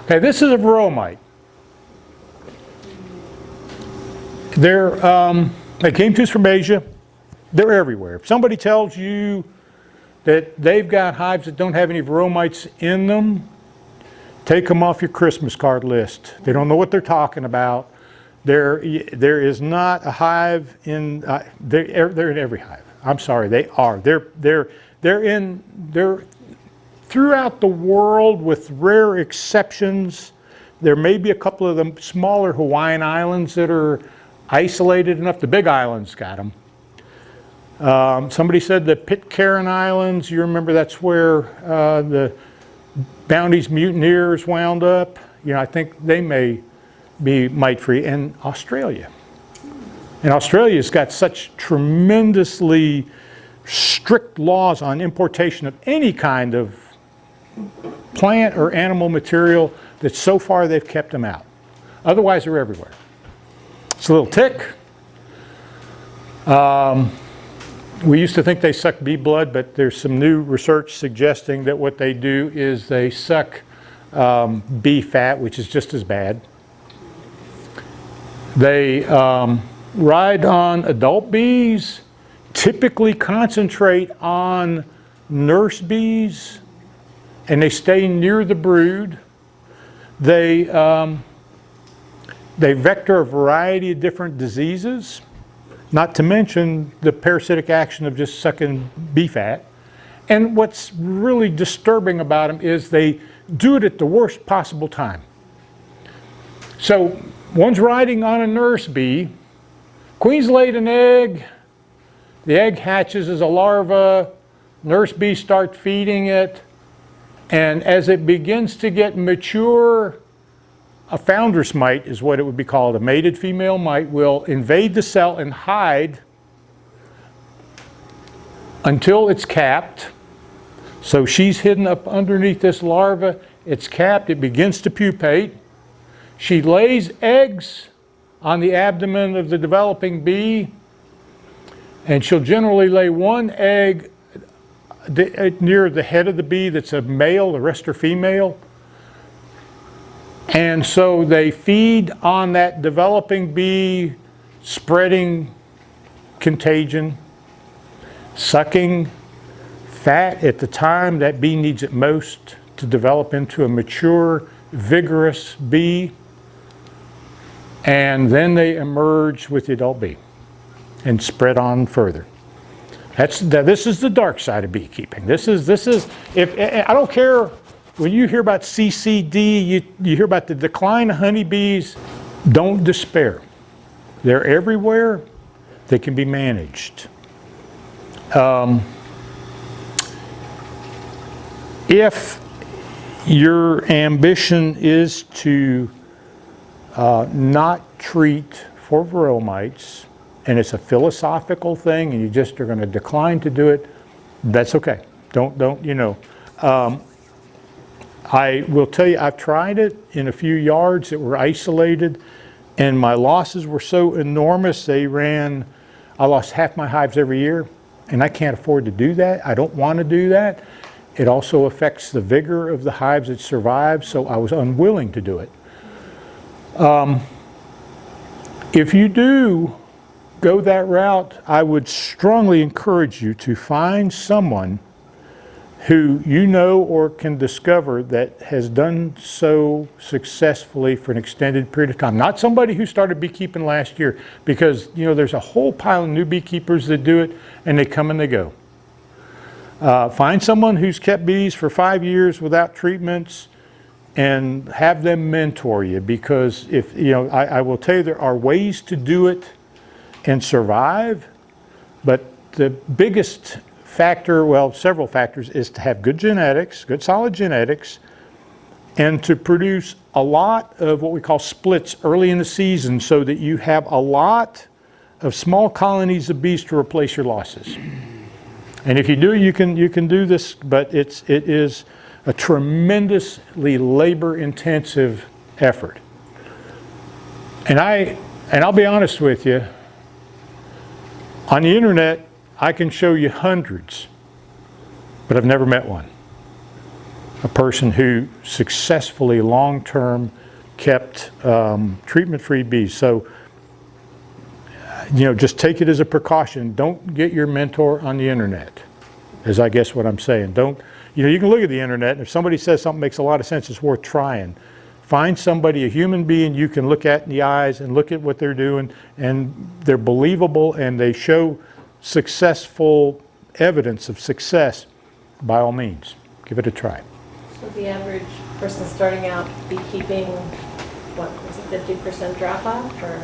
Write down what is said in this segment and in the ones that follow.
Okay, this is a Varroamite. They came to us from Asia. They're everywhere. If somebody tells you that they've got hives that don't have any Varroamites in them, take them off your Christmas card list. They don't know what they're talking about. There is not a hive in. They're in every hive. I'm sorry, they are. They're throughout the world, with rare exceptions. There may be a couple of the smaller Hawaiian islands that are isolated enough. The big islands got them. Somebody said the Pitcairn Islands. You remember that's where the Bounty's mutineers wound up. You know, I think they may be mite-free. And Australia. And Australia's got such tremendously strict laws on importation of any kind of plant or animal material that so far they've kept them out. Otherwise, they're everywhere. It's a little tick. We used to think they suck bee blood, but there's some new research suggesting that what they do is they suck bee fat, which is just as bad. They ride on adult bees, typically concentrate on nurse bees, and they stay near the brood. They vector a variety of different diseases, not to mention the parasitic action of just sucking bee fat. And what's really disturbing about them is they do it at the worst possible time. So one's riding on a nurse bee, queen's laid an egg, the egg hatches as a larva, nurse bees start feeding it, and as it begins to get mature, a founder's mite is what it would be called. A mated female mite will invade the cell and hide until it's capped. So she's hidden up underneath this larva. It's capped. It begins to pupate. She lays eggs on the abdomen of the developing bee, and she'll generally lay one egg near the head of the bee that's a male, the rest are female. And so they feed on that developing bee, spreading contagion, sucking fat at the time that bee needs it most to develop into a mature, vigorous bee. And then they emerge with the adult bee and spread on further. This is the dark side of beekeeping. This is if I don't care. When you hear about CCD, you hear about the decline of honeybees. Don't despair. They're everywhere. They can be managed. If your ambition is to not treat for Varroamites, and it's a philosophical thing, and you just are going to decline to do it, that's okay. Don't you know. I will tell you, I've tried it in a few yards that were isolated, and my losses were so enormous. I lost half my hives every year, and I can't afford to do that. I don't want to do that. It also affects the vigor of the hives that survive, so I was unwilling to do it. If you do go that route, I would strongly encourage you to find someone who you know or can discover that has done so successfully for an extended period of time. Not somebody who started beekeeping last year, because you know there's a whole pile of new beekeepers that do it and they come and they go. Find someone who's kept bees for 5 years without treatments and have them mentor you, because if you know, I will tell you there are ways to do it and survive, but the biggest factor, well, several factors, is to have good genetics, good solid genetics, and to produce a lot of what we call splits early in the season so that you have a lot of small colonies of bees to replace your losses. And if you do, you can do this, but it is a tremendously labor-intensive effort. And I'll be honest with you, on the internet, I can show you hundreds, but I've never met one. a person who successfully long-term kept treatment-free bees. So, just take it as a precaution. Don't get your mentor on the internet, is I guess what I'm saying. Don't, you can look at the internet, and if somebody says something makes a lot of sense, it's worth trying. Find somebody, a human being you can look at in the eyes and look at what they're doing, and they're believable and they show successful evidence of success. By all means, give it a try. So the average person starting out beekeeping, what was it, 50% drop off, or?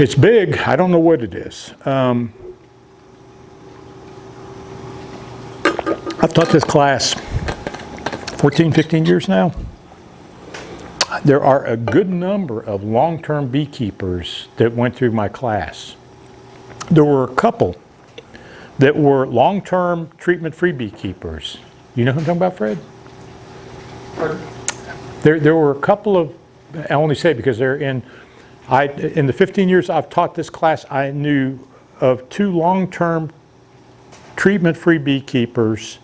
It's big. I don't know what it is. I've taught this class 14, 15 years now. There are a good number of long-term beekeepers that went through my class. There were a couple that were long-term treatment-free beekeepers. You know who I'm talking about, Fred? Pardon? There were a couple of, I only say because they're in the 15 years I've taught this class, I knew of 2 long-term treatment-free beekeepers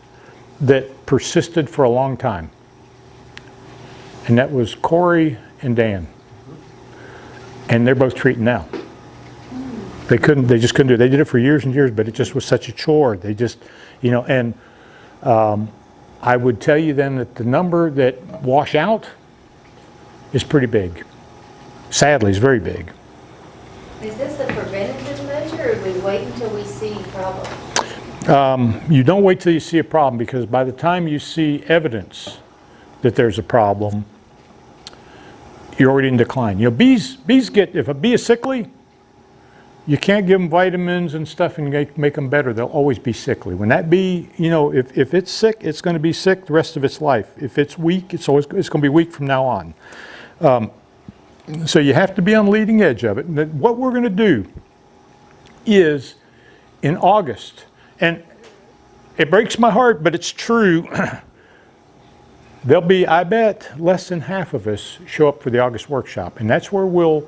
that persisted for a long time. And that was Corey and Dan. And they're both treating now. They just couldn't do it. They did it for years and years, but it just was such a chore. They just, and I would tell you then that the number that wash out is pretty big. Sadly, it's very big. Is this a preventative measure, or do we wait until we see problems? You don't wait till you see a problem, because by the time you see evidence that there's a problem, you're already in decline. Bees get, if a bee is sickly, you can't give them vitamins and stuff and make them better. They'll always be sickly. When that bee, if it's sick, it's going to be sick the rest of its life. If it's weak, it's going to be weak from now on. So you have to be on the leading edge of it. And what we're going to do is in August, and it breaks my heart, but it's true, there'll be, I bet, less than half of us show up for the August workshop. And that's where we'll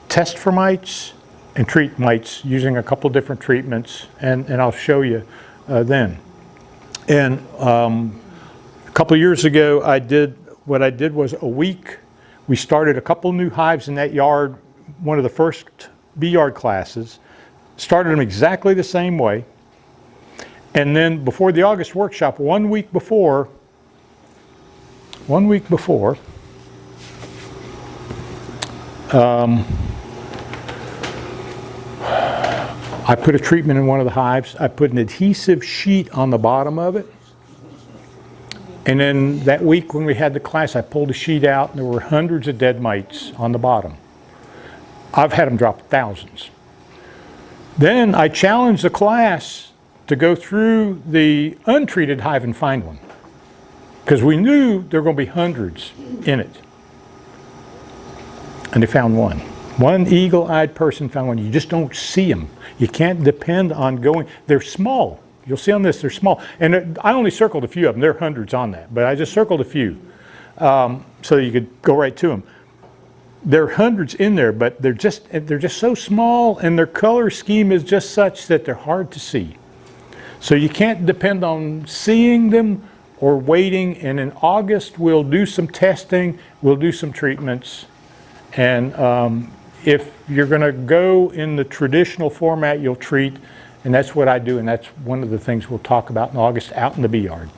test for mites and treat mites using a couple different treatments, and I'll show you then. And a couple of years ago, what I did was a week. We started a couple new hives in that yard, one of the first bee yard classes, started them exactly the same way. And then before the August workshop, one week before, I put a treatment in one of the hives. I put an adhesive sheet on the bottom of it. And then that week when we had the class, I pulled the sheet out and there were hundreds of dead mites on the bottom. I've had them drop thousands. Then I challenged the class to go through the untreated hive and find one, because we knew there were going to be hundreds in it. And they found one. One eagle-eyed person found one. You just don't see them. You can't depend on going. They're small. You'll see on this, they're small. And I only circled a few of them. There are hundreds on that, but I just circled a few so you could go right to them. There are hundreds in there, but they're just so small, and their color scheme is just such that they're hard to see. So you can't depend on seeing them or waiting. And in August, we'll do some testing, we'll do some treatments. And if you're going to go in the traditional format, you'll treat. And that's what I do, and that's one of the things we'll talk about in August out in the bee yard.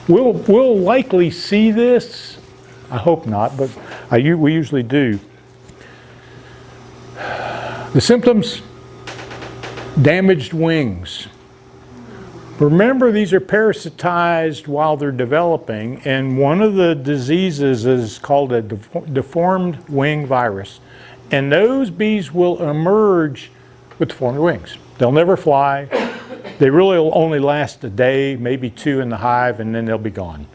We'll likely see this. I hope not, but we usually do. The symptoms: damaged wings. Remember, these are parasitized while they're developing, and one of the diseases is called a deformed wing virus. And those bees will emerge with deformed wings. They'll never fly. They really will only last a day, maybe 2 in the hive, and then they'll be gone.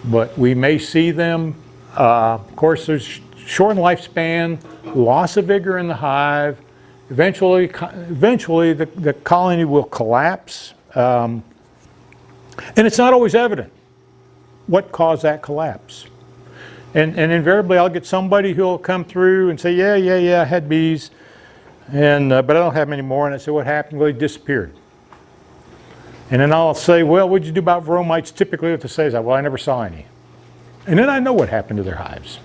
But we may see them. Of course, there's shortened lifespan, loss of vigor in the hive. Eventually the colony will collapse. And it's not always evident what caused that collapse. And invariably I'll get somebody who'll come through and say, yeah, I had bees, but I don't have them anymore. And I say, what happened? Well, they disappeared. And then I'll say, well, what'd you do about Varroamites? Typically what they say is, well, I never saw any. And then I know what happened to their hives.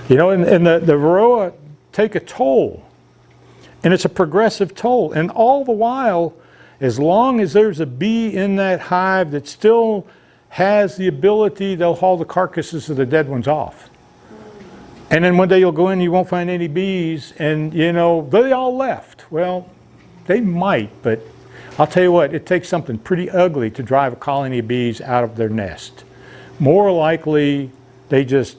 You know, and the Varroa take a toll. And it's a progressive toll. And all the while, as long as there's a bee in that hive that still has the ability, they'll haul the carcasses of the dead ones off. And then one day you'll go in and you won't find any bees, and you know, they all left. Well, they might, but I'll tell you what, it takes something pretty ugly to drive a colony of bees out of their nest. More likely, they just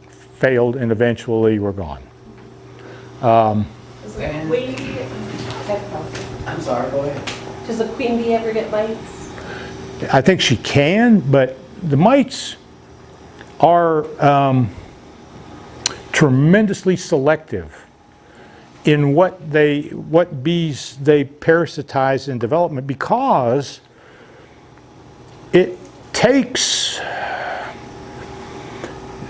failed and eventually were gone. Does a queen bee, I'm sorry, go ahead. does a queen bee ever get bites? I think she can, but the mites are tremendously selective in what bees they parasitize in development, because it takes,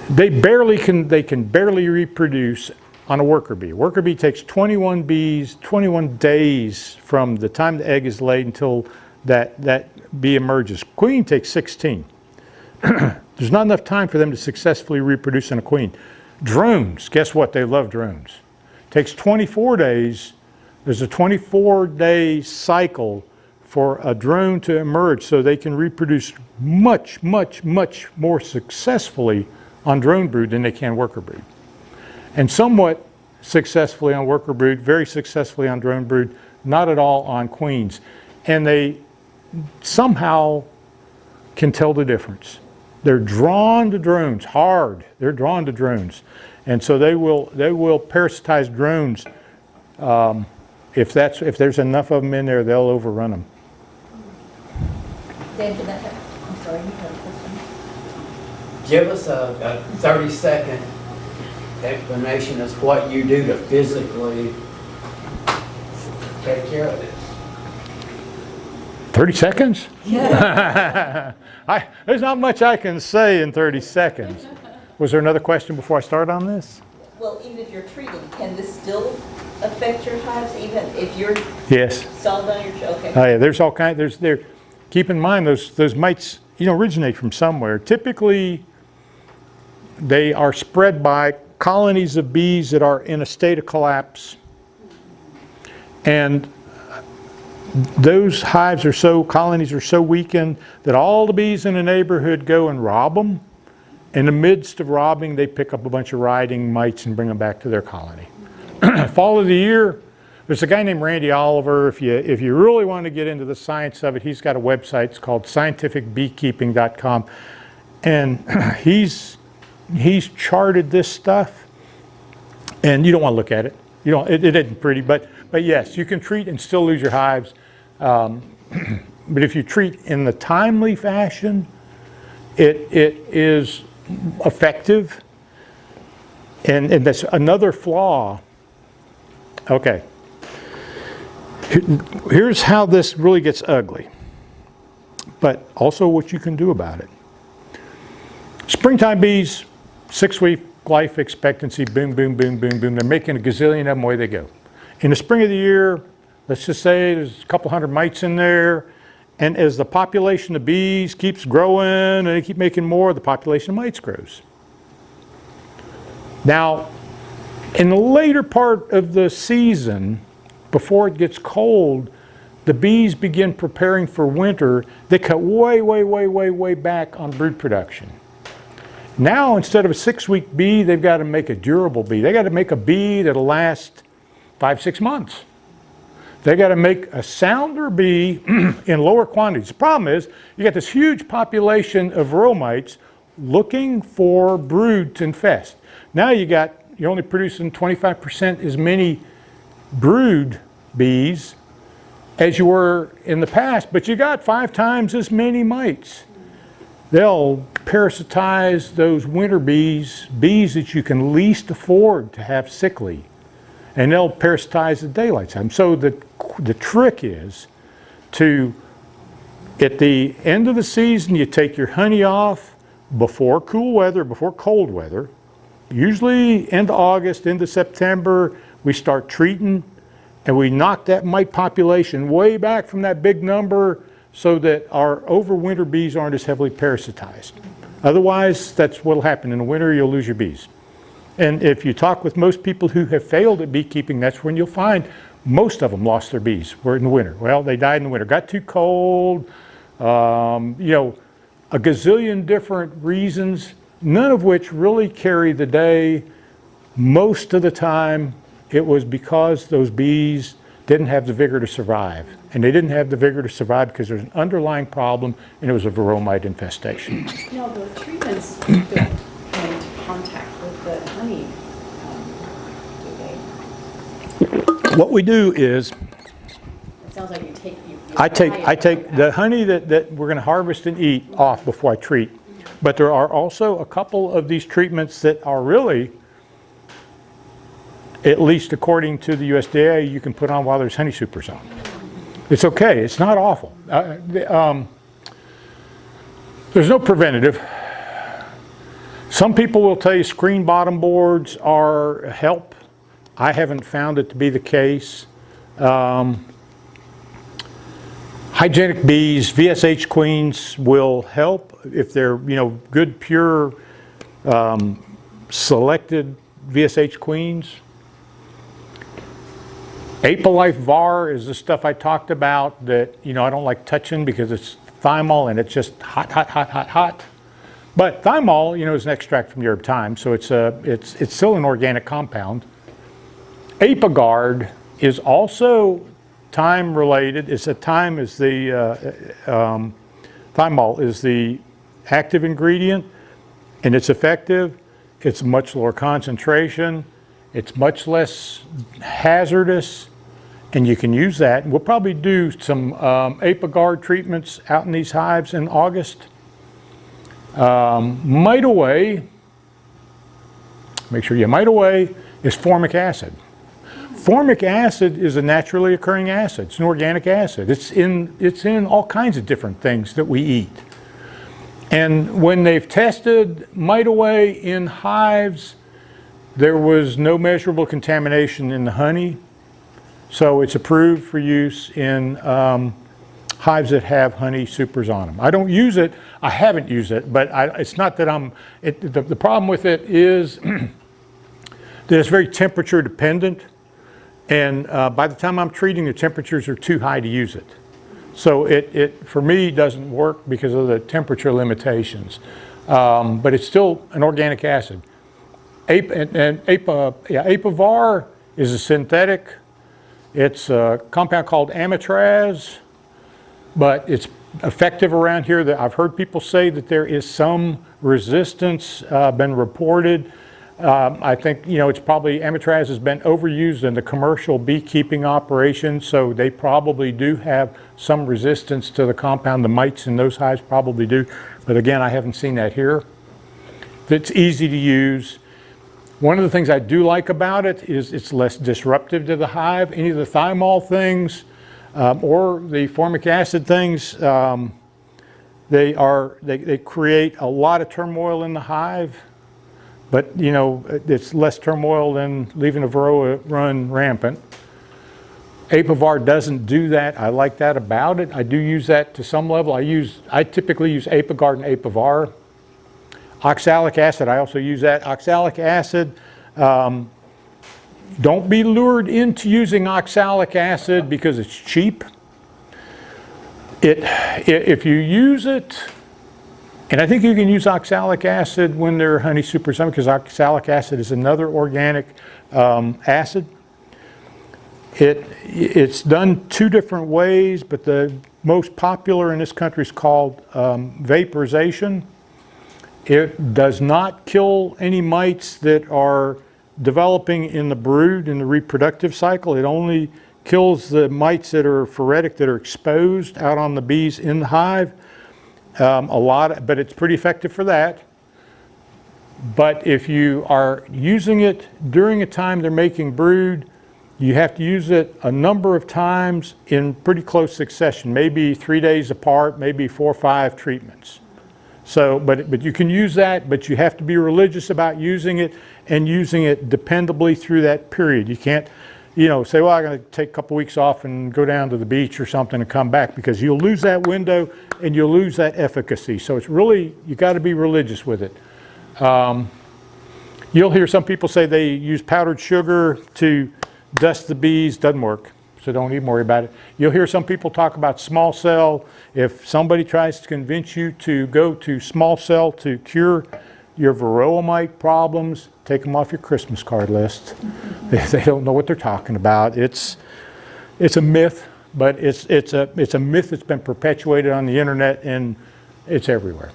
they can barely reproduce on a worker bee. Worker bee takes 21 days from the time the egg is laid until that bee emerges. Queen takes 16. There's not enough time for them to successfully reproduce in a queen. Drones, guess what? They love drones. Takes 24 days. There's a 24-day cycle for a drone to emerge, so they can reproduce much, much, much more successfully on drone brood than they can worker brood. And somewhat successfully on worker brood, very successfully on drone brood, not at all on queens. And they somehow can tell the difference. They're drawn to drones hard. They're drawn to drones. And so they will parasitize drones. If there's enough of them in there, they'll overrun them. Dan, did that happen? I'm sorry, you had a question. Give us a 30-second explanation as what you do to physically take care of this. 30 seconds? There's not much I can say in 30 seconds. Was there another question before I start on this? Well, even if you're treating, can this still affect your hives, even if you're Yes. solid on your, okay? Oh yeah, there's all kinds, keep in mind those mites, originate from somewhere. Typically, they are spread by colonies of bees that are in a state of collapse. And those colonies are so weakened that all the bees in the neighborhood go and rob them. In the midst of robbing, they pick up a bunch of rioting mites and bring them back to their colony. Fall of the year, there's a guy named Randy Oliver. If you really want to get into the science of it, he's got a website. It's called scientificbeekeeping.com. And he's charted this stuff. And you don't want to look at it. It isn't pretty, but yes, you can treat and still lose your hives. But if you treat in the timely fashion, it is effective. And that's another flaw. Okay. Here's how this really gets ugly, but also what you can do about it. Springtime bees, 6-week life expectancy, boom, boom, boom, boom, boom. They're making a gazillion of them, away they go. In the spring of the year, let's just say there's a couple hundred mites in there, and as the population of bees keeps growing and they keep making more, the population of mites grows. Now, in the later part of the season, before it gets cold, the bees begin preparing for winter. They cut way, way, way, way, way back on brood production. Now, instead of a 6-week bee, they've got to make a durable bee. They got to make a bee that'll last 5-6 months. They got to make a sounder bee in lower quantities. The problem is, you got this huge population of Varroamites looking for brood to infest. Now you're only producing 25% as many brood bees as you were in the past, but you got 5 times as many mites. They'll parasitize those winter bees that you can least afford to have sickly, and they'll parasitize the daylight time. So the trick is to, at the end of the season, you take your honey off before cool weather, before cold weather. Usually end of August, into September, we start treating, and we knock that mite population way back from that big number so that our overwinter bees aren't as heavily parasitized. Otherwise, that's what will happen. In the winter, you'll lose your bees. And if you talk with most people who have failed at beekeeping, that's when you'll find most of them lost their bees were in the winter. Well, they died in the winter. Got too cold, you know, a gazillion different reasons, none of which really carry the day. Most of the time, it was because those bees didn't have the vigor to survive. And they didn't have the vigor to survive because there's an underlying problem, and it was a Varroamite infestation. No, the treatments don't come into contact with the honey, do they? What we do is, It sounds like you take, you I dry it take from the honey that we're going to harvest and eat off before I treat. But there are also a couple of these treatments that are really, at least according to the USDA, you can put on while there's honey supers on. It's okay. It's not awful. There's no preventative. Some people will tell you screen bottom boards are help. I haven't found it to be the case. Hygienic bees, VSH queens will help if they're, you know, good, pure, selected VSH queens. Apolife var is the stuff I talked about that, you know, I don't like touching because it's thymol and it's just hot, hot, hot, hot, hot. But thymol, you know, is an extract from the herb thyme, so it's still an organic compound. Apiguard is also thyme related. It's a thyme is the thymol is the active ingredient, and it's effective. It's much lower concentration. It's much less hazardous, and you can use that. We'll probably do some Apiguard treatments out in these hives in August. Mite away, make sure you mite away, is formic acid. Formic acid is a naturally occurring acid. It's an organic acid. It's in all kinds of different things that we eat. And when they've tested mite away in hives, there was no measurable contamination in the honey. So it's approved for use in hives that have honey supers on them. I don't use it. I haven't used it, but it's not that the problem with it is that it's very temperature dependent. And by the time I'm treating, the temperatures are too high to use it. So it for me, doesn't work because of the temperature limitations. But it's still an organic acid. Apivar is a synthetic. It's a compound called amitraz, but it's effective around here. That I've heard people say that there is some resistance been reported. I think, you know, it's probably amitraz has been overused in the commercial beekeeping operation, so they probably do have some resistance to the compound. The mites in those hives probably do, but again, I haven't seen that here. It's easy to use. One of the things I do like about it is it's less disruptive to the hive. Any of the thymol things or the formic acid things, they create a lot of turmoil in the hive. But, you know, it's less turmoil than leaving a Varroa run rampant. Apivar doesn't do that. I like that about it. I do use that to some level. I typically use Apiguard and Apivar. Oxalic acid, I also use that. Oxalic acid, don't be lured into using oxalic acid because it's cheap. If you use it, and I think you can use oxalic acid when they're honey supers, because oxalic acid is another organic acid. It's done two different ways, but the most popular in this country is called vaporization. It does not kill any mites that are developing in the brood, in the reproductive cycle. It only kills the mites that are phoretic, that are exposed out on the bees in the hive. But it's pretty effective for that. But if you are using it during a time they're making brood, you have to use it a number of times in pretty close succession, maybe 3 days apart, maybe 4 or 5 treatments. So, but you can use that, but you have to be religious about using it and using it dependably through that period. You can't say, well, I'm going to take a couple weeks off and go down to the beach or something and come back, because you'll lose that window and you'll lose that efficacy. So it's really, you got to be religious with it. You'll hear some people say they use powdered sugar to dust the bees. Doesn't work, so don't even worry about it. You'll hear some people talk about small cell. If somebody tries to convince you to go to small cell to cure your Varroamite problems, take them off your Christmas card list. They don't know what they're talking about. It's a myth, but it's a myth that's been perpetuated on the internet, and it's everywhere.